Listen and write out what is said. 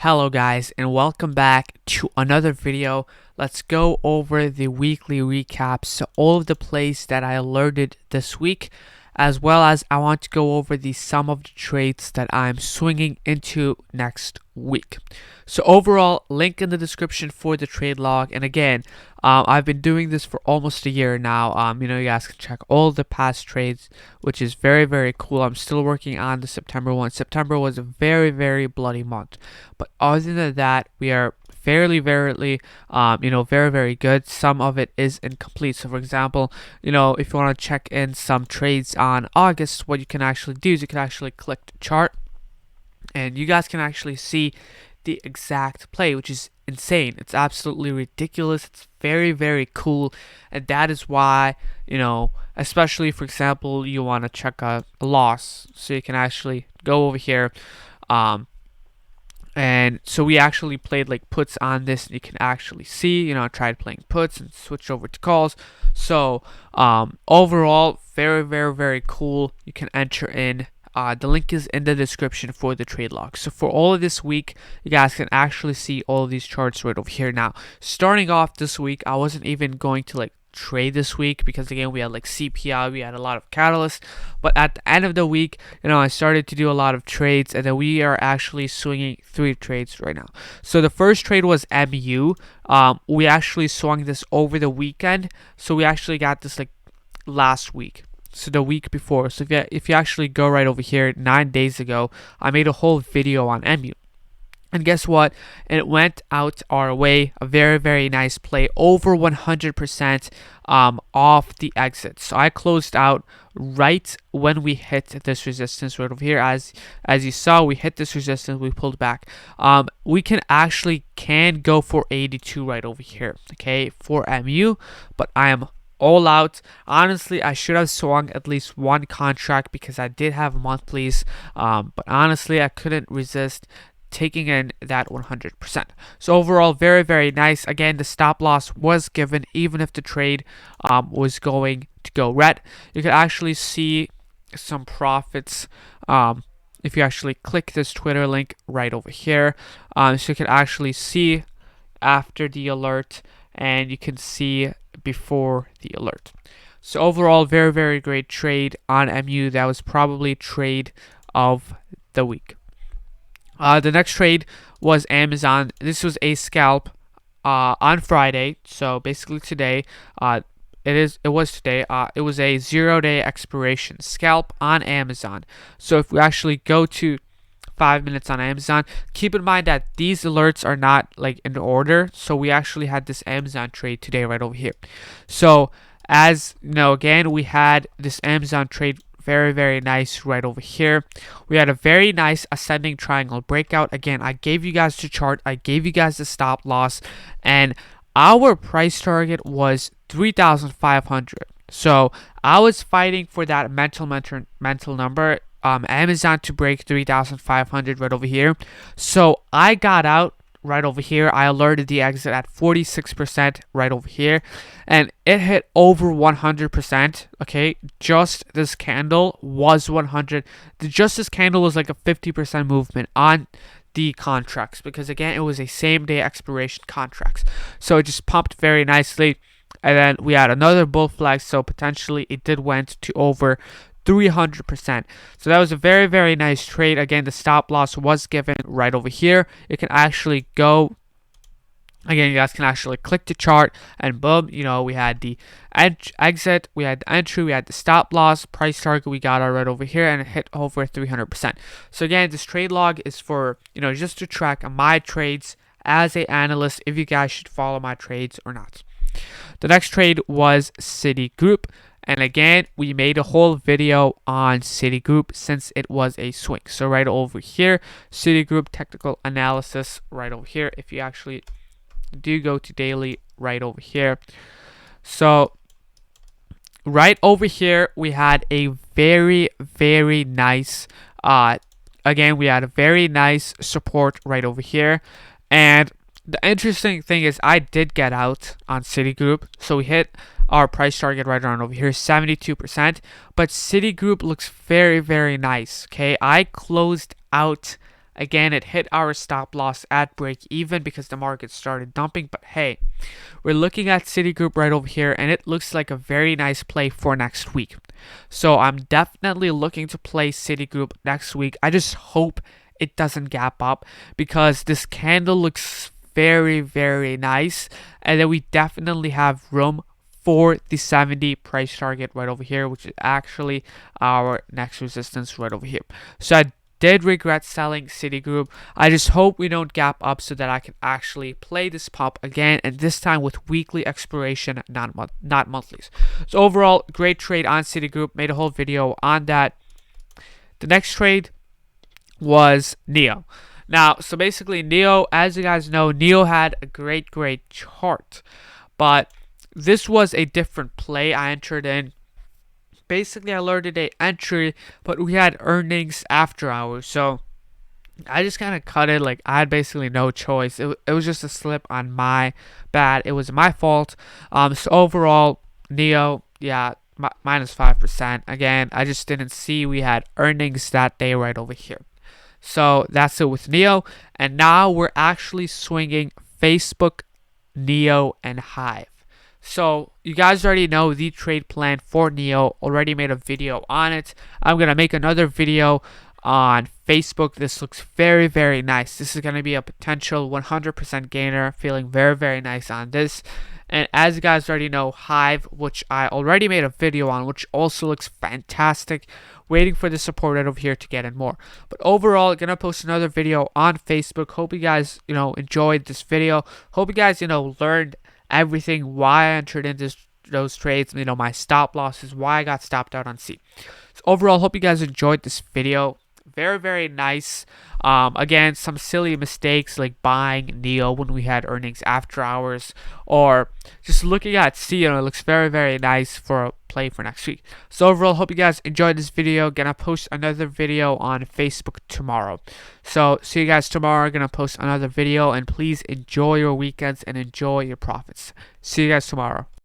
Hello guys, and welcome back to another video. Let's go over the weekly recaps to all of the plays that I alerted this week, as well as I want to go over the sum of the trades that I'm swinging into next week. So overall, link in the description for the trade log. And again, I've been doing this for almost a year now. You guys can check all the past trades, which is very cool. I'm still working on the September one. September was a very bloody month, but other than that, we are very good. Some of it is incomplete. So for example, if you want to check in some trades on August, what you can actually do is you can actually click the chart and you guys can actually see the exact play, which is insane. It's absolutely ridiculous. It's very cool, and that is why, especially for example, you want to check a loss, so you can actually go over here. And so we actually played like puts on this, and you can actually see, I tried playing puts and switched over to calls. So overall, very cool. You can enter in. The link is in the description for the trade log. So for all of this week, you guys can actually see all of these charts right over here. Now, starting off this week, I wasn't even going to trade this week because again, we had CPI, we had a lot of catalysts. But at the end of the week, I started to do a lot of trades, and then we are actually swinging 3 trades right now. So the first trade was MU. We actually swung this over the weekend, so we actually got this last week. So the week before. So if you actually go right over here, 9 days ago, I made a whole video on MU. And guess what? It went out our way. A very nice play, over 100% off the exit. So I closed out right when we hit this resistance right over here. As you saw, we hit this resistance, we pulled back. We can go for 82 right over here, okay, for MU, but I am all out. Honestly, I should have swung at least one contract because I did have monthlies, but honestly, I couldn't resist taking in that 100%. So overall, very nice. Again, the stop loss was given even if the trade was going to go red. You can actually see some profits if you actually click this Twitter link right over here. So you can actually see after the alert, and you can see before the alert. So overall, very great trade on MU. That was probably trade of the week. The next trade was AMZN. This was a scalp on Friday. So basically today, it was today. It was a 0-day expiration scalp on AMZN. So if we actually go to 5 minutes on AMZN, keep in mind that these alerts are not in order. So we actually had this AMZN trade today right over here. So as again, we had this AMZN trade very nice right over here. We had a very nice ascending triangle breakout. Again, I gave you guys the chart, I gave you guys the stop loss, and our price target was 3,500. So I was fighting for that mental number, AMZN to break 3,500 right over here. So I got out right over here. I alerted the exit at 46% right over here, and it hit over 100%. Okay, just this candle was 100. Just this candle was like a 50% movement on the contracts, because again, it was a same day expiration contracts. So it just pumped very nicely, and then we had another bull flag. So potentially it did went to over 300%. So that was a very nice trade. Again, the stop loss was given right over here. You can actually go again, you guys can actually click the chart, and boom, we had the exit, we had the entry, we had the stop loss, price target, we got right over here, and it hit over 300%. So again, this trade log is for just to track my trades as an analyst, if you guys should follow my trades or not. The next trade was Citigroup. And again, we made a whole video on Citigroup since it was a swing. So right over here, Citigroup technical analysis right over here. If you actually do go to daily right over here. So right over here, we had a very nice, again, we had a very nice support right over here. And the interesting thing is I did get out on Citigroup. So we hit our price target right around over here, 72%. But Citigroup looks very nice. Okay, I closed out Again, it hit our stop loss at break even because the market started dumping. But hey, we're looking at Citigroup right over here, and it looks like a very nice play for next week. So I'm definitely looking to play Citigroup next week. I just hope it doesn't gap up because this candle looks very, very nice. And then we definitely have room for the 70 price target right over here, which is actually our next resistance right over here. So I did regret selling Citigroup. I just hope we don't gap up so that I can actually play this pump again, and this time with weekly expiration, not monthlies. So overall, great trade on Citigroup. Made a whole video on that. The next trade was NEO. Now, so basically NEO, as you guys know, NEO had a great chart, but this was a different play I entered in. Basically, I alerted a entry, but we had earnings after hours, so I just kind of cut it. Like, I had basically no choice. It was just a slip on my bad. It was my fault. So overall, NEO, yeah, minus 5%. Again, I just didn't see we had earnings that day right over here. So that's it with NEO. And now we're actually swinging Facebook, NEO, and Hive. So you guys already know the trade plan for NEO. Already made a video on it. I'm going to make another video on Facebook. This looks very, very nice. This is going to be a potential 100% gainer. Feeling very, very nice on this. And as you guys already know, Hive, which I already made a video on, which also looks fantastic. Waiting for the support right over here to get in more. But overall, gonna post another video on Facebook. Hope you guys, enjoyed this video. Hope you guys, learned everything, why I entered into those trades, my stop losses, why I got stopped out on C. So overall, hope you guys enjoyed this video. Very, very nice. Again, some silly mistakes like buying NEO when we had earnings after hours, or just looking at C, it looks very, very nice for a play for next week. So overall, hope you guys enjoyed this video. Gonna post another video on Facebook tomorrow. So see you guys tomorrow. Gonna post another video, and please enjoy your weekends and enjoy your profits. See you guys tomorrow.